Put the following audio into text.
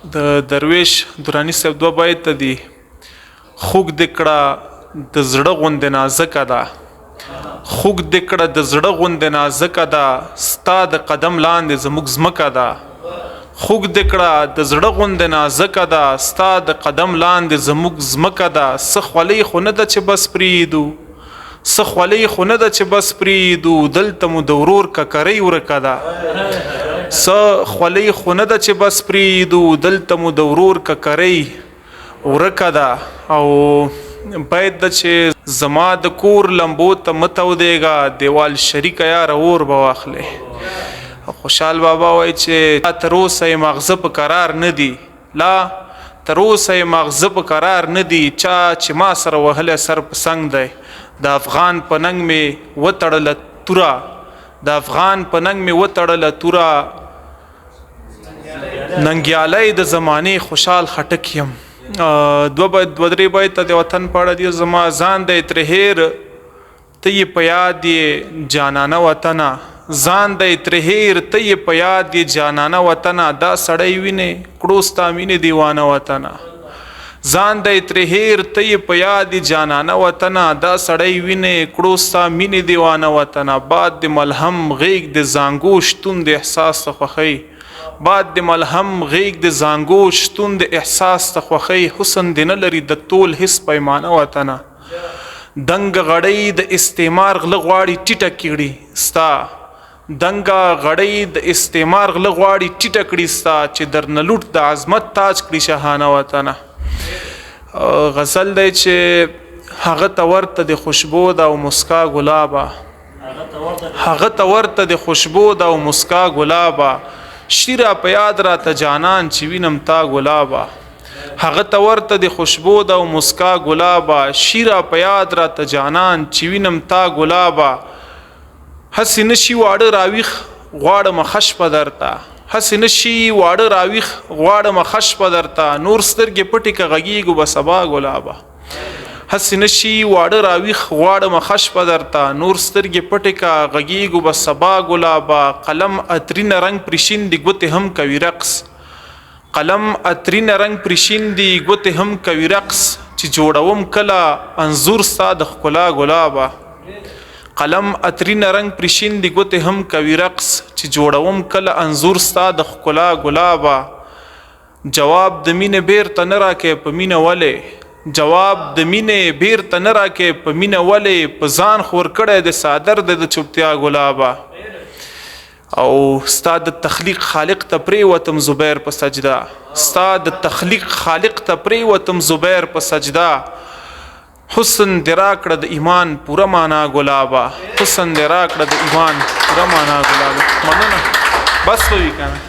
د درویش درانی صاحب دوه بیت دي. خوږ دې کړه د زړه غوندې نازکه ده، خوږ دې کړه د زړه غوندې نازکه ده، ستا د قدم لاندې زموږ ځمکه ده. خوږ دې کړه د زړه غوندې نازکه ده، ستا د قدم لاندې زموږ ځمکه ده. څه خولۍ خو نه ده چې بس پرېږدو، څه خولۍ خو نه ده چې بس پرېږدو، دلته مو د ورور ککرۍ ورکه ده. څه خولۍ خو نه ده چې بس پرېږدو، دلته مو د ورور ککرۍ ورکه ده. او باید ده چې زما د کور لمبو ته مه تودېږه، دیوال شریکه یاره اور به واخلې. خوشحال بابا وایي چې تر اوسه یې ماغزه په قرار نه دي، لا تر اوسه یې ماغزه په قرار نه دي، چا چې ما سره وهلی سر په څنګ دی. د افغان په ننګ مې وتړله توره، د افغان په ننګ مې وتړله توره، ننګیالی د زمانې خوشحال خټک یم. دوه درې بیته د وطن په اړه دي. زما ځان دی ترې هېر، ته یې په یاد یې جانانه وطنه، ځان دی ترې هېر، ته یې په یاد یې جانانه وطنه، دا سړی وینې کړو ستا مینې دیوانه وطنه. ځان دی ترې هېر، ته یې په یاد یې جانانه وطنه، دا سړی وینې کړو ستا مینې دیوانه وطنه. باد د ملهم غیږ د زانګو شتون د احساس ته خوښوي، باد د ملهم غیږ د زانګو شتون د احساس ته خوښوي. حسن دې نه لري د تول هېڅ پیمانه وطنه، دنګه غړۍ د استعمار غله غواړي ټیټه کړي ستا، دنګه غړۍ د استعمار غله غواړي ټیټه کړي ستا، چې درنه لوټ د عظمت تاج کړي شاهانه وطنه. غزل دی چې هغه ته ورته د خوشبو ده او مسکا ګلابه، هغه ته ورته د خوشبو ده او مسکا ګلابه، شیره په یاد راته جانان چې وینم تا ګلابه. هغه ته ورته د خوشبو ده او مسکا ګلابه، شیره په یاد راته جانان چې وینم تا ګلابه. هسې نشي واړه راویښ غواړم خش په درته، هسې نشي واړه راویښ غواړم خش په درته، نور سترګې پټې که غږیږو به سبا ګلابه. هسې نشي واړه راویښ غواړم خش په درته، نور سترګې پټې که غږیږو به سبا ګلابه. قلم عطرینه رنګ پرې شین دي ګوتې هم کوي رقص، قلم عطرینه رنګ پرې شین دي ګوتې هم کوي رقص، چې جوړوم کله انځور ستا د ښکلا ګلابه. قلم عطرینه رنګ پرې شین دي ګوتې هم کوي رقص، چې جوړوم کله انځور ستا د ښکلا ګلابه. جواب د مینې بیرته نه راکې په مینه ولې، جواب د مینې بیرته نه راکې په مینه ولې، په ځان خور کړی د څادر د چوپتیا ګلابه. او ستا د تخلیق خالق ته پرېوتم زبیر په سجده، ستا د تخلیق خالق ته پرېوتم زبیر په سجده. حسن دې راکړه د ایمان پوره معنا ګلابه، حسن دې راکړه د ایمان پوره معنا ګلابه. مننه، بس به وي که نه.